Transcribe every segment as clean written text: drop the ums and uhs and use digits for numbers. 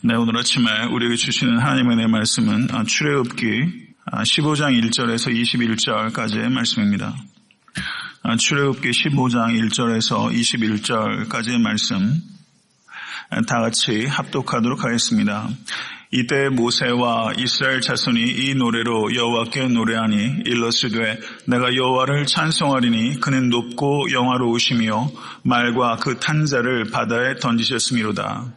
네, 오늘 아침에 우리에게 주시는 하나님의 은혜의 말씀은 출애굽기 15장 1절에서 21절까지의 말씀입니다. 출애굽기 15장 1절에서 21절까지의 말씀 다 같이 합독하도록 하겠습니다. 이때 모세와 이스라엘 자손이 이 노래로 여호와께 노래하니 일러스되 내가 여호와를 찬송하리니 그는 높고 영화로우시며 말과 그 탄자를 바다에 던지셨음이로다.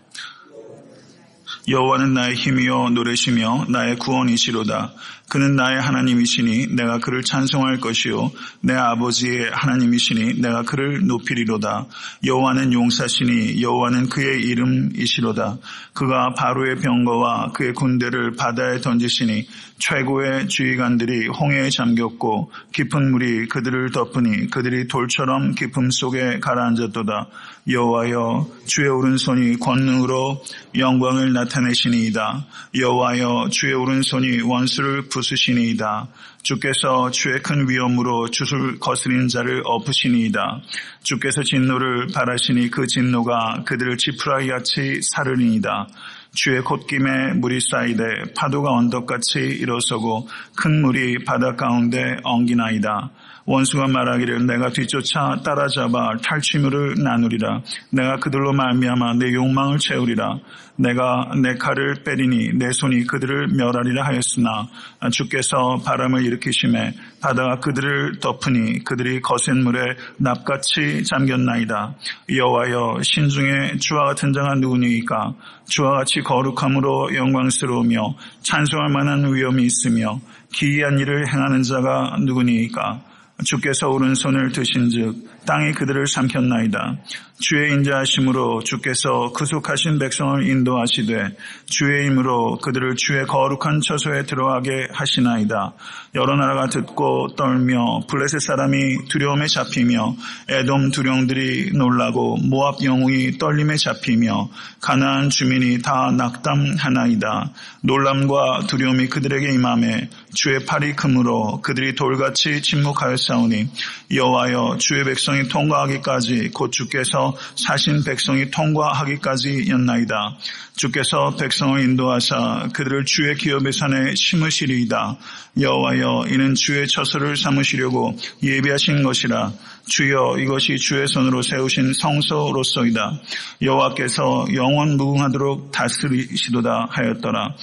여호와는 나의 힘이요 노래시며 나의 구원이시로다. 그는 나의 하나님이시니 내가 그를 찬송할 것이요 내 아버지의 하나님이시니 내가 그를 높이리로다. 여호와는 용사시니 여호와는 그의 이름이시로다. 그가 바로의 병거와 그의 군대를 바다에 던지시니 최고의 주의관들이 홍해에 잠겼고 깊은 물이 그들을 덮으니 그들이 돌처럼 깊음 속에 가라앉았도다. 여호와여 주의 오른손이 권능으로 영광을 나타내시니이다. 여호와여 주의 오른손이 원수를 부수시니이다. 주께서 주의 큰 위엄으로 주술 거스린 자를 엎으시니이다. 주께서 진노를 발하시니 그 진노가 그들을 지푸라기같이 사르니이다. 주의 콧김에 물이 쌓이되 파도가 언덕같이 일어서고 큰 물이 바다 가운데 엉기나이다. 원수가 말하기를 내가 뒤쫓아 따라잡아 탈취물을 나누리라. 내가 그들로 말미암아 내 욕망을 채우리라. 내가 내 칼을 빼리니 내 손이 그들을 멸하리라 하였으나 주께서 바람을 일으키심에 바다가 그들을 덮으니 그들이 거센 물에 납같이 잠겼나이다. 여호와여 신중에 주와 같은 자가 누구니이까? 주와 같이 거룩함으로 영광스러우며 찬송할 만한 위엄이 있으며 기이한 일을 행하는 자가 누구니이까? 주께서 오른손을 드신즉 땅이 그들을 삼켰나이다. 주의 인자하심으로 주께서 구속하신 백성을 인도하시되 주의 힘으로 그들을 주의 거룩한 처소에 들어가게 하시나이다. 여러 나라가 듣고 떨며 블레셋 사람이 두려움에 잡히며 에돔 두령들이 놀라고 모압 영웅이 떨림에 잡히며 가나안 주민이 다 낙담하나이다. 놀람과 두려움이 그들에게 임하매 주의 팔이 크므로 그들이 돌같이 침묵하였사오니 여호와여 주의 백성이 통과하기까지 곧 주께서 사신 백성이 통과하기까지였나이다. 주께서 백성을 인도하사 그들을 주의 기업의 산에 심으시리이다. 여호와여 이는 주의 처소를 삼으시려고 예비하신 것이라. 주여 이것이 주의 손으로 세우신 성소로서이다. 여호와께서 영원 무궁하도록 다스리시도다 하였더라.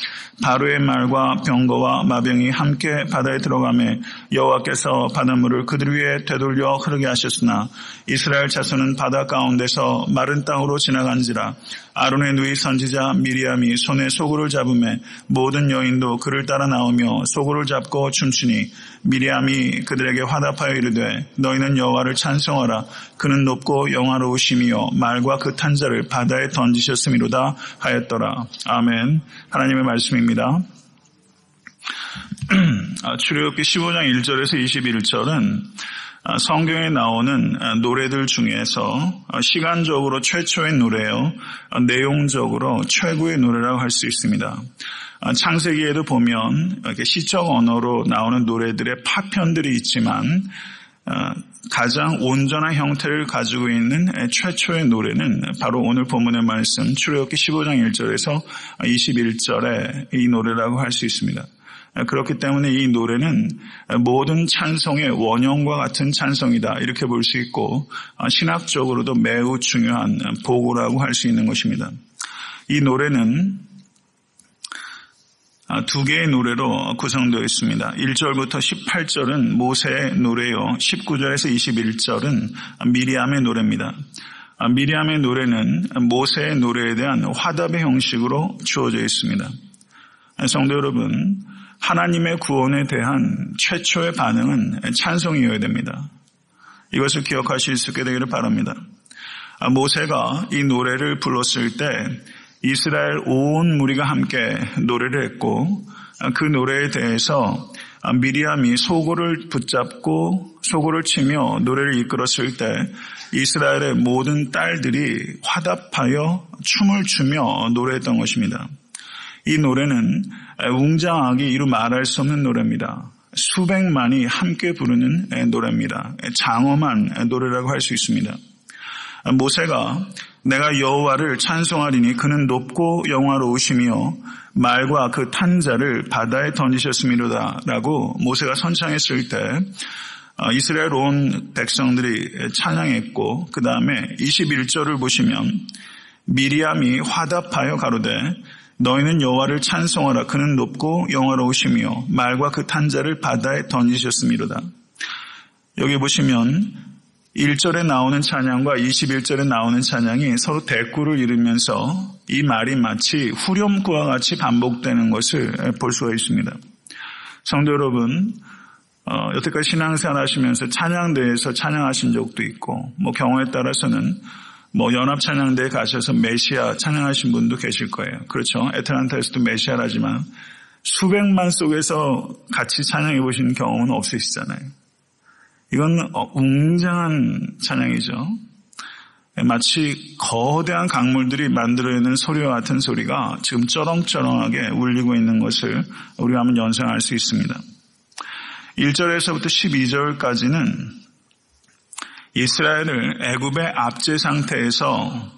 바로의 말과 병거와 마병이 함께 바다에 들어가매 여호와께서 바닷물을 그들 위에 되돌려 흐르게 하셨으나 이스라엘 자손은 바다 가운데서 마른 땅으로 지나간지라. 아론의 누이 선지자 미리암이 손에 소굴을 잡으매 모든 여인도 그를 따라 나오며 소굴을 잡고 춤추니 미리암이 그들에게 화답하여 이르되 너희는 여호와를 찬송하라. 그는 높고 영화로우시며 말과 그 탄자를 바다에 던지셨음이로다 하였더라. 아멘. 하나님의 말씀입니다. 출애굽기 15장 1절에서 21절은 성경에 나오는 노래들 중에서 시간적으로 최초의 노래요, 내용적으로 최고의 노래라고 할 수 있습니다. 창세기에도 보면 이렇게 시적 언어로 나오는 노래들의 파편들이 있지만 가장 온전한 형태를 가지고 있는 최초의 노래는 바로 오늘 본문의 말씀 출애굽기 15장 1절에서 21절의 이 노래라고 할 수 있습니다. 그렇기 때문에 이 노래는 모든 찬송의 원형과 같은 찬송이다 이렇게 볼 수 있고 신학적으로도 매우 중요한 보고라고 할 수 있는 것입니다. 이 노래는 두 개의 노래로 구성되어 있습니다. 1절부터 18절은 모세의 노래요. 19절에서 21절은 미리암의 노래입니다. 미리암의 노래는 모세의 노래에 대한 화답의 형식으로 주어져 있습니다. 성도 여러분, 하나님의 구원에 대한 최초의 반응은 찬송이어야 됩니다. 이것을 기억하실 수 있게 되기를 바랍니다. 모세가 이 노래를 불렀을 때 이스라엘 온 무리가 함께 노래를 했고 그 노래에 대해서 미리암이 소고를 붙잡고 소고를 치며 노래를 이끌었을 때 이스라엘의 모든 딸들이 화답하여 춤을 추며 노래했던 것입니다. 이 노래는 웅장하게 이루 말할 수 없는 노래입니다. 수백만이 함께 부르는 노래입니다. 장엄한 노래라고 할 수 있습니다. 모세가 내가 여호와를 찬송하리니 그는 높고 영화로우시며 말과 그 탄자를 바다에 던지셨음이로다 라고 모세가 선창했을 때 이스라엘 온 백성들이 찬양했고 그 다음에 21절을 보시면 미리암이 화답하여 가로되 너희는 여호와를 찬송하라. 그는 높고 영화로우시며 말과 그 탄자를 바다에 던지셨음이로다. 여기 보시면 1절에 나오는 찬양과 21절에 나오는 찬양이 서로 대꾸를 이루면서 이 말이 마치 후렴구와 같이 반복되는 것을 볼 수가 있습니다. 성도 여러분, 여태까지 신앙생활 하시면서 찬양대에서 찬양하신 적도 있고 경우에 따라서는 연합찬양대에 가셔서 메시아 찬양하신 분도 계실 거예요. 그렇죠. 애틀란타에서도 메시아라지만 수백만 속에서 같이 찬양해 보신 경험은 없으시잖아요. 이건 웅장한 찬양이죠. 마치 거대한 강물들이 만들어내는 소리와 같은 소리가 지금 쩌렁쩌렁하게 울리고 있는 것을 우리가 한번 연상할 수 있습니다. 1절에서부터 12절까지는 이스라엘을 애굽의 압제 상태에서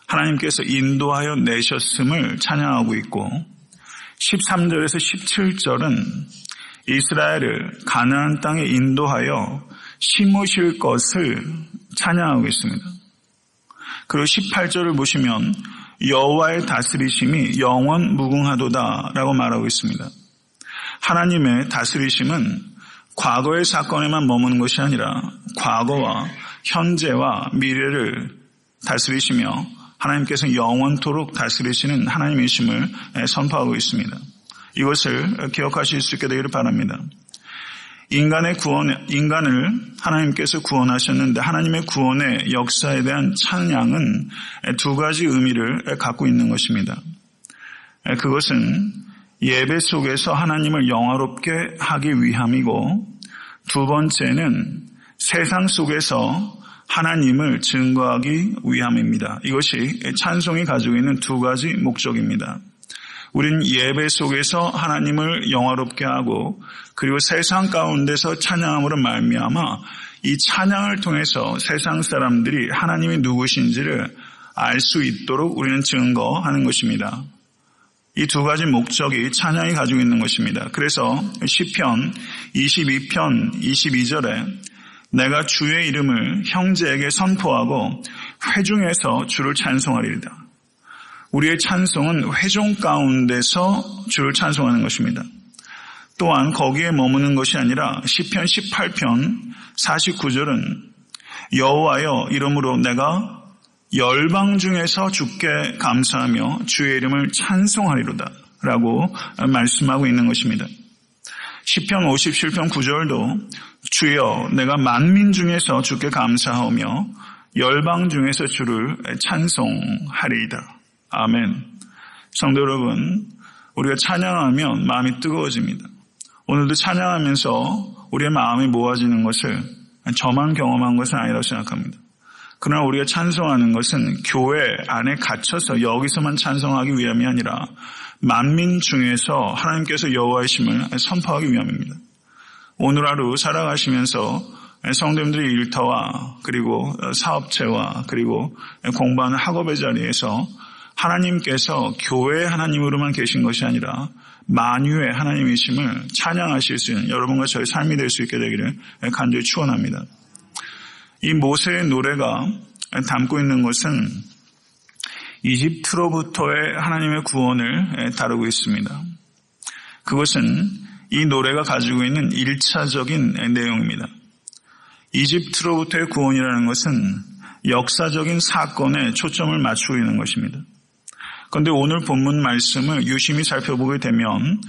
하나님께서 인도하여 내셨음을 찬양하고 있고 13절에서 17절은 이스라엘을 가나안 땅에 인도하여 심으실 것을 찬양하고 있습니다. 그리고 18절을 보시면 여호와의 다스리심이 영원 무궁하도다라고 말하고 있습니다. 하나님의 다스리심은 과거의 사건에만 머무는 것이 아니라 과거와 현재와 미래를 다스리시며 하나님께서 영원토록 다스리시는 하나님이심을 선포하고 있습니다. 이것을 기억하실 수 있게 되기를 바랍니다. 인간을 하나님께서 구원하셨는데 하나님의 구원의 역사에 대한 찬양은 두 가지 의미를 갖고 있는 것입니다. 그것은 예배 속에서 하나님을 영화롭게 하기 위함이고 두 번째는 세상 속에서 하나님을 증거하기 위함입니다. 이것이 찬송이 가지고 있는 두 가지 목적입니다. 우리는 예배 속에서 하나님을 영화롭게 하고 그리고 세상 가운데서 찬양함으로 말미암아 이 찬양을 통해서 세상 사람들이 하나님이 누구신지를 알 수 있도록 우리는 증거하는 것입니다. 이 두 가지 목적이 찬양이 가지고 있는 것입니다. 그래서 시편 22편 22절에 내가 주의 이름을 형제에게 선포하고 회중에서 주를 찬송하리이다. 우리의 찬송은 회중 가운데서 주를 찬송하는 것입니다. 또한 거기에 머무는 것이 아니라 시편 18편 49절은 여호와여 이름으로 내가 열방 중에서 주께 감사하며 주의 이름을 찬송하리로다 라고 말씀하고 있는 것입니다. 시편 57편 9절도 주여 내가 만민 중에서 주께 감사하며 열방 중에서 주를 찬송하리이다. 아멘. 성도 여러분, 우리가 찬양하면 마음이 뜨거워집니다. 오늘도 찬양하면서 우리의 마음이 모아지는 것을 저만 경험한 것은 아니라고 생각합니다. 그러나 우리가 찬송하는 것은 교회 안에 갇혀서 여기서만 찬송하기 위함이 아니라 만민 중에서 하나님께서 여호와이심을 선포하기 위함입니다. 오늘 하루 살아가시면서 성도님들의 일터와 그리고 사업체와 그리고 공부하는 학업의 자리에서 하나님께서 교회의 하나님으로만 계신 것이 아니라 만유의 하나님이심을 찬양하실 수 있는 여러분과 저의 삶이 될 수 있게 되기를 간절히 축원합니다. 이 모세의 노래가 담고 있는 것은 이집트로부터의 하나님의 구원을 다루고 있습니다. 그것은 이 노래가 가지고 있는 1차적인 내용입니다. 이집트로부터의 구원이라는 것은 역사적인 사건에 초점을 맞추고 있는 것입니다. 그런데 오늘 본문 말씀을 유심히 살펴보게 되면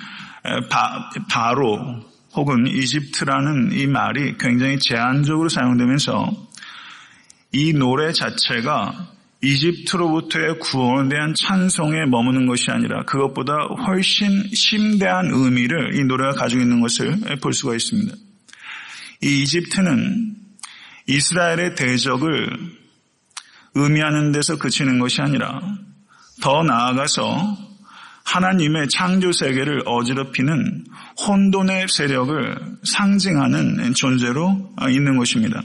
바로 혹은 이집트라는 이 말이 굉장히 제한적으로 사용되면서 이 노래 자체가 이집트로부터의 구원에 대한 찬송에 머무는 것이 아니라 그것보다 훨씬 심대한 의미를 이 노래가 가지고 있는 것을 볼 수가 있습니다. 이 이집트는 이스라엘의 대적을 의미하는 데서 그치는 것이 아니라 더 나아가서 하나님의 창조 세계를 어지럽히는 혼돈의 세력을 상징하는 존재로 있는 것입니다.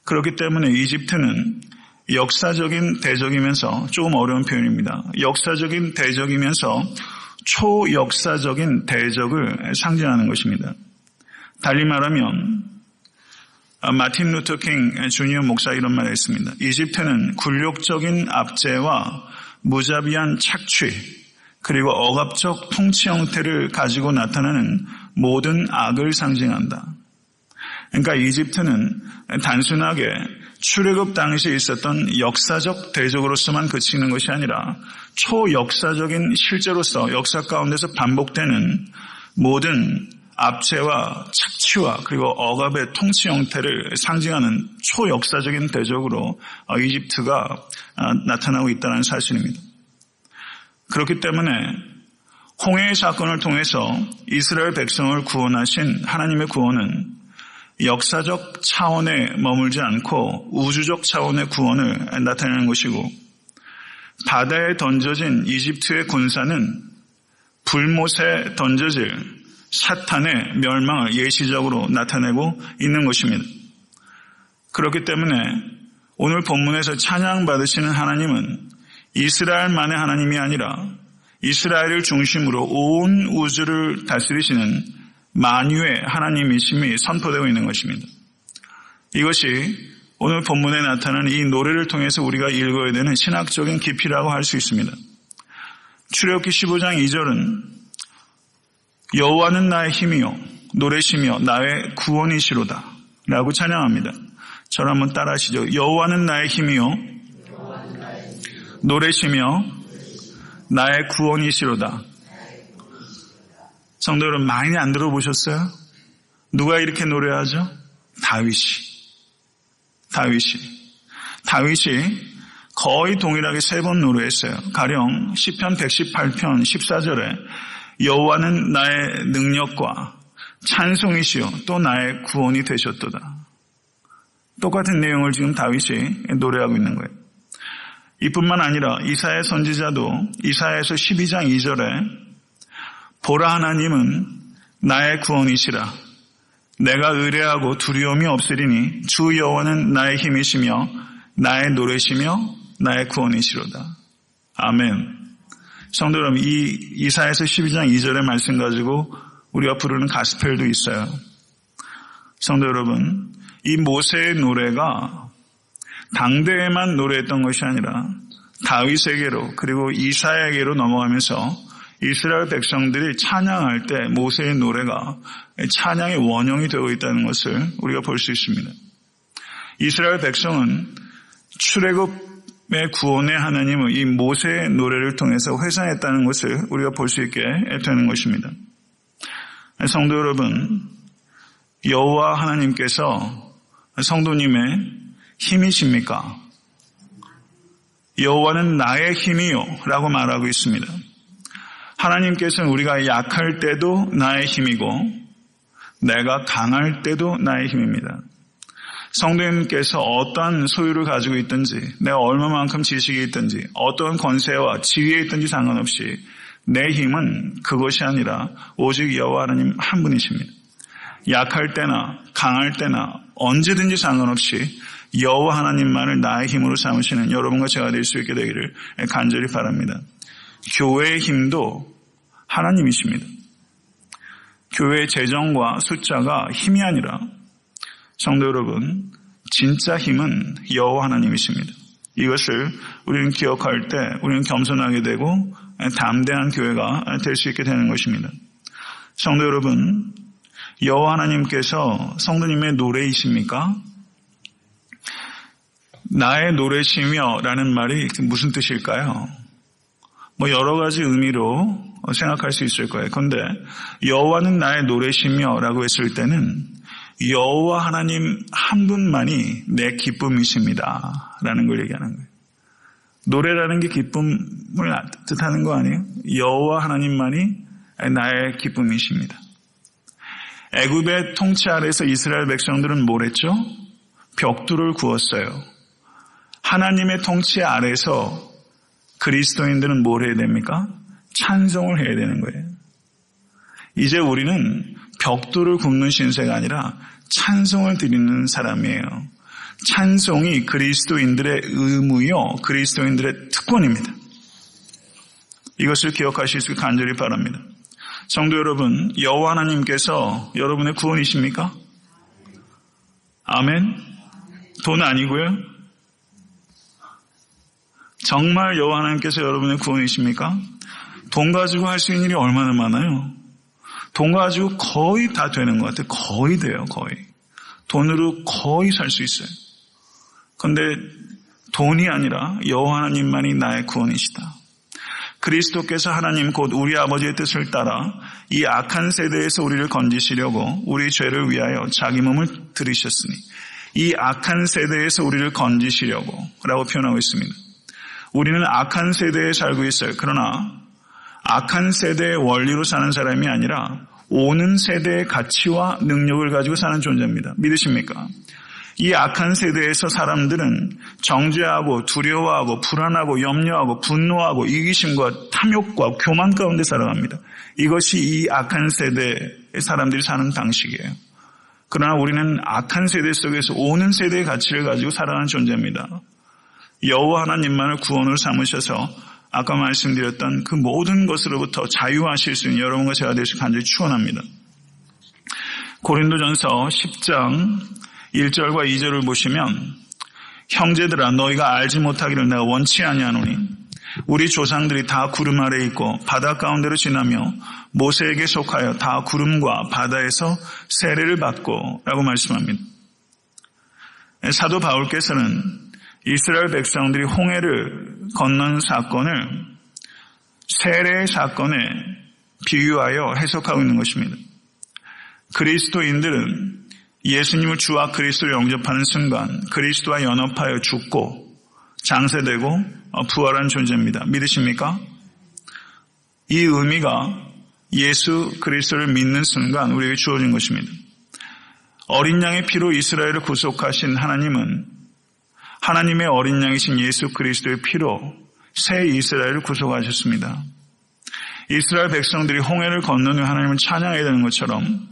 그렇기 때문에 이집트는 역사적인 대적이면서 조금 어려운 표현입니다. 역사적인 대적이면서 초역사적인 대적을 상징하는 것입니다. 달리 말하면 마틴 루터 킹 주니어 목사 이런 말을 했습니다. 이집트는 굴욕적인 압제와 무자비한 착취 그리고 억압적 통치 형태를 가지고 나타나는 모든 악을 상징한다. 그러니까 이집트는 단순하게 출애굽 당시에 있었던 역사적 대적으로서만 그치는 것이 아니라 초역사적인 실제로서 역사 가운데서 반복되는 모든 압제와 착취와 그리고 억압의 통치 형태를 상징하는 초역사적인 대적으로 이집트가 나타나고 있다는 사실입니다. 그렇기 때문에 홍해의 사건을 통해서 이스라엘 백성을 구원하신 하나님의 구원은 역사적 차원에 머물지 않고 우주적 차원의 구원을 나타내는 것이고 바다에 던져진 이집트의 군사는 불못에 던져질 사탄의 멸망을 예시적으로 나타내고 있는 것입니다. 그렇기 때문에 오늘 본문에서 찬양받으시는 하나님은 이스라엘만의 하나님이 아니라 이스라엘을 중심으로 온 우주를 다스리시는 만유의 하나님이심이 선포되고 있는 것입니다. 이것이 오늘 본문에 나타나는 이 노래를 통해서 우리가 읽어야 되는 신학적인 깊이라고 할 수 있습니다. 출애굽기 15장 2절은 여호와는 나의 힘이요 노래시며 나의 구원이시로다 라고 찬양합니다. 저를 한번 따라 하시죠. 여호와는 나의 힘이요 노래시며 나의 구원이시로다. 성도 여러분 많이 안 들어보셨어요? 누가 이렇게 노래하죠? 다윗이 거의 동일하게 3번 노래했어요. 가령 시편 118편 14절에 여호와는 나의 능력과 찬송이시요 또 나의 구원이 되셨도다. 똑같은 내용을 지금 다윗이 노래하고 있는 거예요. 이뿐만 아니라 이사야 선지자도 이사야에서 12장 2절에 보라 하나님은 나의 구원이시라. 내가 의뢰하고 두려움이 없으리니 주 여호와는 나의 힘이시며 나의 노래시며 나의 구원이시로다. 아멘. 성도 여러분, 이 이사야서 12장 2절의 말씀 가지고 우리가 부르는 가스펠도 있어요. 성도 여러분, 이 모세의 노래가 당대에만 노래했던 것이 아니라 다윗에게로 그리고 이사야에게로 넘어가면서 이스라엘 백성들이 찬양할 때 모세의 노래가 찬양의 원형이 되고 있다는 것을 우리가 볼 수 있습니다. 이스라엘 백성은 출애굽의 구원의 하나님을 이 모세의 노래를 통해서 회상했다는 것을 우리가 볼 수 있게 되는 것입니다. 성도 여러분, 여호와 하나님께서 성도님의 힘이십니까? 여호와는 나의 힘이요 라고 말하고 있습니다. 하나님께서는 우리가 약할 때도 나의 힘이고 내가 강할 때도 나의 힘입니다. 성도님께서 어떠한 소유를 가지고 있든지 내가 얼마만큼 지식이 있든지 어떤 권세와 지위에 있든지 상관없이 내 힘은 그것이 아니라 오직 여호와 하나님 한 분이십니다. 약할 때나 강할 때나 언제든지 상관없이 여호와 하나님만을 나의 힘으로 삼으시는 여러분과 제가 될 수 있게 되기를 간절히 바랍니다. 교회의 힘도 하나님이십니다. 교회의 재정과 숫자가 힘이 아니라 성도 여러분, 진짜 힘은 여호와 하나님이십니다. 이것을 우리는 기억할 때 우리는 겸손하게 되고 담대한 교회가 될 수 있게 되는 것입니다. 성도 여러분, 여호와 하나님께서 성도님의 노래이십니까? 나의 노래시며 라는 말이 무슨 뜻일까요? 여러 가지 의미로 생각할 수 있을 거예요. 그런데 여호와는 나의 노래시며 라고 했을 때는 여호와 하나님 한 분만이 내 기쁨이십니다 라는 걸 얘기하는 거예요. 노래라는 게 기쁨을 뜻하는 거 아니에요? 여호와 하나님만이 나의 기쁨이십니다. 애굽의 통치 아래에서 이스라엘 백성들은 뭘 했죠? 벽돌을 구웠어요. 하나님의 통치 아래에서 그리스도인들은 뭘 해야 됩니까? 찬송을 해야 되는 거예요. 이제 우리는 벽돌을 굽는 신세가 아니라 찬송을 드리는 사람이에요. 찬송이 그리스도인들의 의무요, 그리스도인들의 특권입니다. 이것을 기억하실 수 있기를 간절히 바랍니다. 성도 여러분, 여호와 하나님께서 여러분의 구원이십니까? 아멘. 돈 아니고요. 정말 여호와 하나님께서 여러분의 구원이십니까? 돈 가지고 할 수 있는 일이 얼마나 많아요. 돈 가지고 거의 다 되는 것 같아요. 거의 돼요. 거의. 돈으로 거의 살 수 있어요. 그런데 돈이 아니라 여호와 하나님만이 나의 구원이시다. 그리스도께서 하나님 곧 우리 아버지의 뜻을 따라 이 악한 세대에서 우리를 건지시려고 우리 죄를 위하여 자기 몸을 들이셨으니 이 악한 세대에서 우리를 건지시려고 라고 표현하고 있습니다. 우리는 악한 세대에 살고 있어요. 그러나 악한 세대의 원리로 사는 사람이 아니라 오는 세대의 가치와 능력을 가지고 사는 존재입니다. 믿으십니까? 이 악한 세대에서 사람들은 정죄하고 두려워하고 불안하고 염려하고 분노하고 이기심과 탐욕과 교만 가운데 살아갑니다. 이것이 이 악한 세대의 사람들이 사는 방식이에요. 그러나 우리는 악한 세대 속에서 오는 세대의 가치를 가지고 살아가는 존재입니다. 여호와 하나님만을 구원으로 삼으셔서 아까 말씀드렸던 그 모든 것으로부터 자유하실 수 있는 여러분과 제가 되시길 간절히 축원합니다. 고린도전서 10장 1절과 2절을 보시면 형제들아 너희가 알지 못하기를 내가 원치 아니하노니 우리 조상들이 다 구름 아래에 있고 바다 가운데로 지나며 모세에게 속하여 다 구름과 바다에서 세례를 받고 라고 말씀합니다. 사도 바울께서는 이스라엘 백성들이 홍해를 건넌 사건을 세례의 사건에 비유하여 해석하고 있는 것입니다. 그리스도인들은 예수님을 주와 그리스도를 영접하는 순간 그리스도와 연합하여 죽고 장세되고 부활한 존재입니다. 믿으십니까? 이 의미가 예수 그리스도를 믿는 순간 우리에게 주어진 것입니다. 어린 양의 피로 이스라엘을 구속하신 하나님은 하나님의 어린 양이신 예수 그리스도의 피로 새 이스라엘을 구속하셨습니다. 이스라엘 백성들이 홍해를 건넌 후 하나님을 찬양해야 되는 것처럼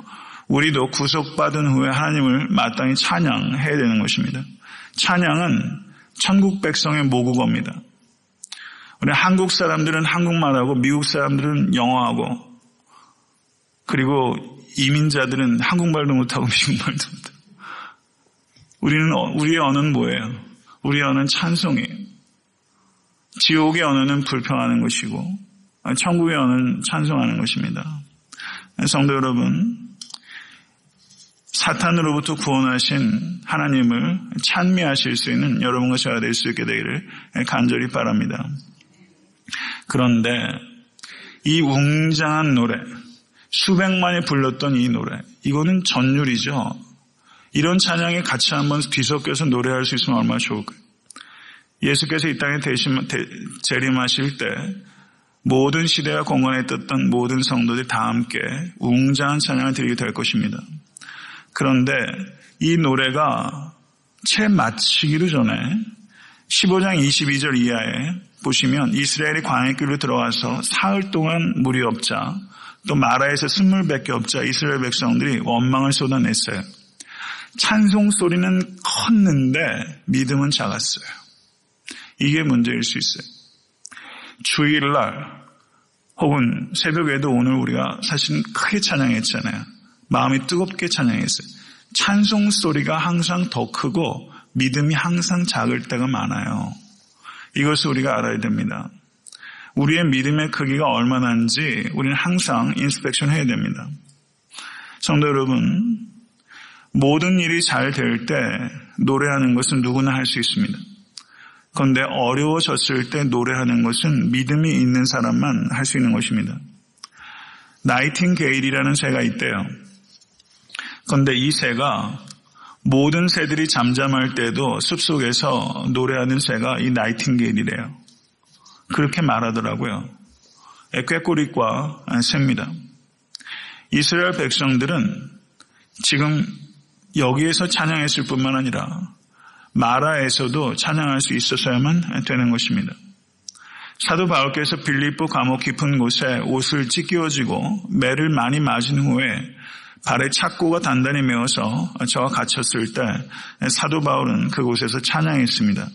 우리도 구속받은 후에 하나님을 마땅히 찬양해야 되는 것입니다. 찬양은 천국 백성의 모국어입니다. 우리 한국 사람들은 한국말하고 미국 사람들은 영어하고 그리고 이민자들은 한국말도 못하고 미국말도 못하고 우리의 언어는 뭐예요? 우리의 언어는 찬송이에요. 지옥의 언어는 불평하는 것이고 천국의 언어는 찬송하는 것입니다. 성도 여러분, 사탄으로부터 구원하신 하나님을 찬미하실 수 있는 여러분과 제가 될 수 있게 되기를 간절히 바랍니다. 그런데 이 웅장한 노래, 수백만이 불렀던 이 노래, 이거는 전율이죠. 이런 찬양에 같이 한번 뒤섞여서 노래할 수 있으면 얼마나 좋을까요? 예수께서 이 땅에 재림하실 때 모든 시대와 공간에 떴던 모든 성도들이 다 함께 웅장한 찬양을 드리게 될 것입니다. 그런데 이 노래가 채 마치기도 전에 15장 22절 이하에 보시면 이스라엘이 광야길로 들어와서 사흘 동안 물이 없자 또 마라에서 쓴물밖에 없자 이스라엘 백성들이 원망을 쏟아냈어요. 찬송 소리는 컸는데 믿음은 작았어요. 이게 문제일 수 있어요. 주일날 혹은 새벽에도 오늘 우리가 사실 크게 찬양했잖아요. 마음이 뜨겁게 찬양했어요. 찬송 소리가 항상 더 크고 믿음이 항상 작을 때가 많아요. 이것을 우리가 알아야 됩니다. 우리의 믿음의 크기가 얼마나인지 우리는 항상 인스펙션 해야 됩니다. 성도 여러분, 모든 일이 잘 될 때 노래하는 것은 누구나 할 수 있습니다. 그런데 어려워졌을 때 노래하는 것은 믿음이 있는 사람만 할 수 있는 것입니다. 나이팅게일이라는 새가 있대요. 그런데 이 새가 모든 새들이 잠잠할 때도 숲속에서 노래하는 새가 이 나이팅게일이래요. 그렇게 말하더라고요. 꾀꼬리과 새입니다. 이스라엘 백성들은 지금 여기에서 찬양했을 뿐만 아니라 마라에서도 찬양할 수 있었어야만 되는 것입니다. 사도 바울께서 빌립보 감옥 깊은 곳에 옷을 찢기워지고 매를 많이 맞은 후에 발에 착고가 단단히 매어서 저와 갇혔을 때 사도 바울은 그곳에서 찬양했습니다.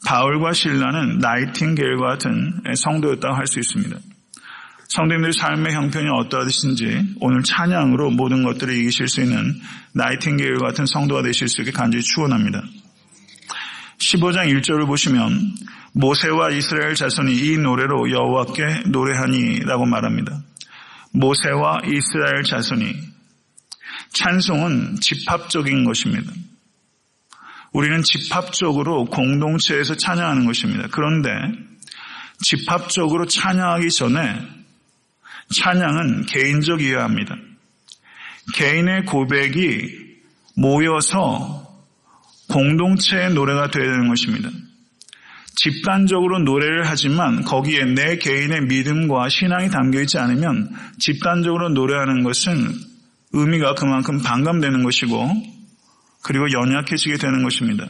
바울과 실라는 나이팅게일과 같은 성도였다고 할 수 있습니다. 성도님들의 삶의 형편이 어떠하신지 오늘 찬양으로 모든 것들을 이기실 수 있는 나이팅게일과 같은 성도가 되실 수 있게 간절히 축원합니다. 15장 1절을 보시면 모세와 이스라엘 자손이 이 노래로 여호와께 노래하니라고 말합니다. 모세와 이스라엘 자손이, 찬송은 집합적인 것입니다. 우리는 집합적으로 공동체에서 찬양하는 것입니다. 그런데 집합적으로 찬양하기 전에 찬양은 개인적이어야 합니다. 개인의 고백이 모여서 공동체의 노래가 되어야 되는 것입니다. 집단적으로 노래를 하지만 거기에 내 개인의 믿음과 신앙이 담겨있지 않으면 집단적으로 노래하는 것은 의미가 그만큼 반감되는 것이고 그리고 연약해지게 되는 것입니다.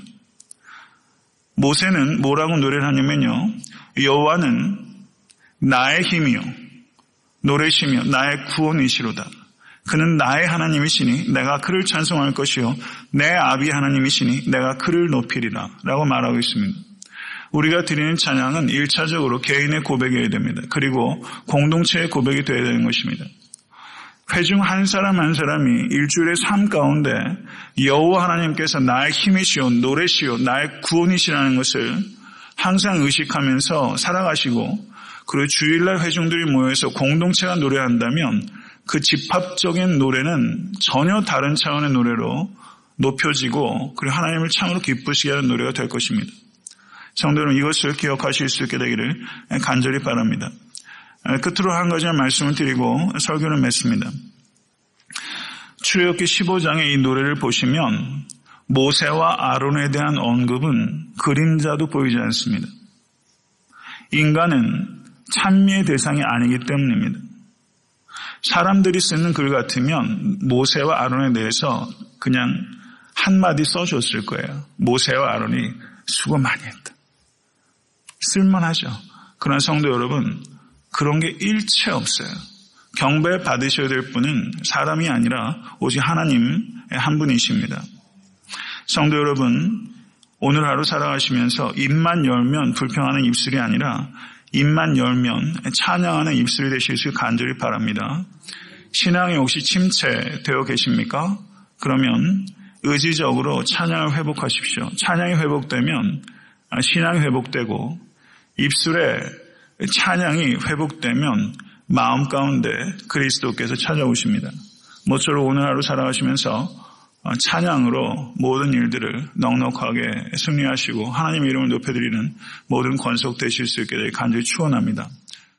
모세는 뭐라고 노래를 하냐면요, 여호와는 나의 힘이요 노래시며 나의 구원이시로다. 그는 나의 하나님이시니 내가 그를 찬송할 것이요 내 아비 하나님이시니 내가 그를 높이리라 라고 말하고 있습니다. 우리가 드리는 찬양은 1차적으로 개인의 고백이어야 됩니다. 그리고 공동체의 고백이 되어야 되는 것입니다. 회중 한 사람 한 사람이 일주일의 삶 가운데 여호와 하나님께서 나의 힘이시요 노래시요 나의 구원이시라는 것을 항상 의식하면서 살아가시고, 그리고 주일날 회중들이 모여서 공동체가 노래한다면 그 집합적인 노래는 전혀 다른 차원의 노래로 높여지고 그리고 하나님을 참으로 기쁘시게 하는 노래가 될 것입니다. 성도 여러분, 이것을 기억하실 수 있게 되기를 간절히 바랍니다. 끝으로 한 가지만 말씀을 드리고 설교를 맺습니다. 출애굽기 15장의 이 노래를 보시면 모세와 아론에 대한 언급은 그림자도 보이지 않습니다. 인간은 찬미의 대상이 아니기 때문입니다. 사람들이 쓰는 글 같으면 모세와 아론에 대해서 그냥 한마디 써줬을 거예요. 모세와 아론이 수고 많이 했다. 쓸만하죠. 그러나 성도 여러분, 그런 게 일체 없어요. 경배 받으셔야 될 분은 사람이 아니라 오직 하나님의 한 분이십니다. 성도 여러분, 오늘 하루 살아가시면서 입만 열면 불평하는 입술이 아니라 입만 열면 찬양하는 입술이 되실 수 간절히 바랍니다. 신앙이 혹시 침체되어 계십니까? 그러면 의지적으로 찬양을 회복하십시오. 찬양이 회복되면 신앙이 회복되고, 입술에 찬양이 회복되면 마음 가운데 그리스도께서 찾아오십니다. 모쪼록 오늘 하루 살아가시면서 찬양으로 모든 일들을 넉넉하게 승리하시고 하나님의 이름을 높여드리는 모든 권속 되실 수 있게 간절히 축원합니다.